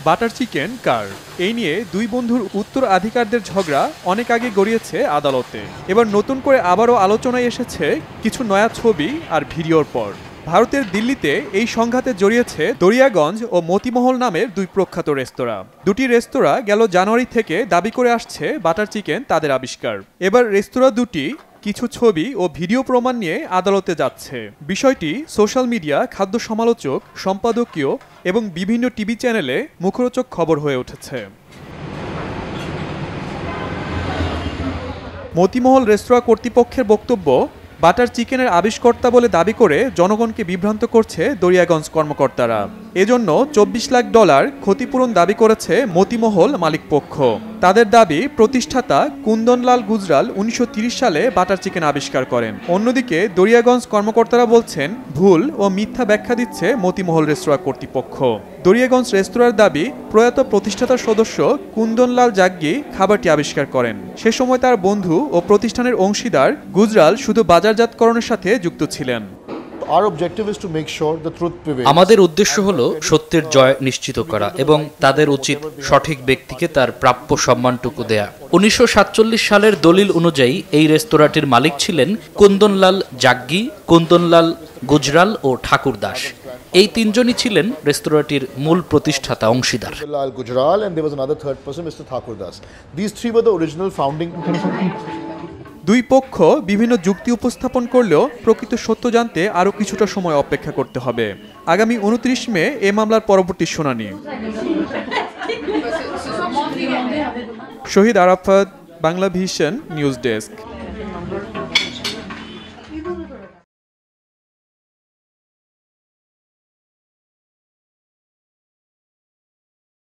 Butter chicken কার? এই নিয়ে দুই বন্ধুর উত্তরাধিকারদের ঝগড়া অনেক আগে গড়িয়েছে আদালতে। এবার নতুন করে আবারও আলোচনায় এসেছে কিছু নয়া ছবি আর ভিডিওর পর। ভারতের দিল্লিতে এই সংঘাতে জড়িয়েছে দরিয়াগঞ্জ ও মতিমহল নামের দুই প্রখ্যাত রেস্তোরাঁ। দুটি রেস্তোরাঁ গেল জানুয়ারি থেকে দাবি করে আসছে বাটার চিকেন তাদের আবিষ্কার। এবার রেস্তোরাঁ দুটি কিছু ছবি ও ভিডিও প্রমাণ নিয়ে আদালতে যাচ্ছে। বিষয়টি সোশ্যাল মিডিয়া, খাদ্য সমালোচক, সম্পাদকীয় এবং বিভিন্ন টিভি চ্যানেলে মুখরোচক খবর হয়ে উঠেছে। মতিমহল রেস্তোরাঁ কর্তৃপক্ষের বক্তব্য, বাটার চিকেনের আবিষ্কর্তা বলে দাবি করে জনগণকে বিভ্রান্ত করছে দরিয়াগঞ্জ কর্মকর্তারা। এজন্য $24 লাখ ক্ষতিপূরণ দাবি করেছে মতিমহল মালিকপক্ষ। তাদের দাবি, প্রতিষ্ঠাতা কুন্দনলাল গুজরাল 1930 সালে বাটার চিকেন আবিষ্কার করেন। অন্যদিকে দরিয়াগঞ্জ কর্মকর্তারা বলছেন, ভুল ও মিথ্যা ব্যাখ্যা দিচ্ছে মতিমহল রেস্তোরাঁ কর্তৃপক্ষ। দরিয়াগঞ্জ রেস্তোরাঁর দাবি, প্রয়াত প্রতিষ্ঠাতার সদস্য কুন্দনলাল জাগ্গি খাবারটি আবিষ্কার করেন। সে সময় তার বন্ধু ও প্রতিষ্ঠানের অংশীদার গুজরাল শুধু বাজারজাতকরণের সাথে যুক্ত ছিলেন। আমাদের উদ্দেশ্য হলো সত্যের জয় নিশ্চিত করা এবং তাদের উচিত সঠিক ব্যক্তিকে তার প্রাপ্য সম্মানটুকু দেয়া। 1947 সালের দলিল অনুযায়ী এই রেস্তোরাঁটির মালিক ছিলেন কুন্দনলাল জাগ্গি, কুন্দনলাল গুজরাল ও ঠাকুর দাস। এই তিনজনই ছিলেন রেস্তোরাঁটির মূল প্রতিষ্ঠাতা অংশীদার। দুই পক্ষ বিভিন্ন যুক্তি উপস্থাপন করলেও প্রকৃত সত্য জানতে আরও কিছুটা সময় অপেক্ষা করতে হবে। আগামী 29 মে এ মামলার পরবর্তী শুনানি। Shahid Arafat, Bangla vision news desk.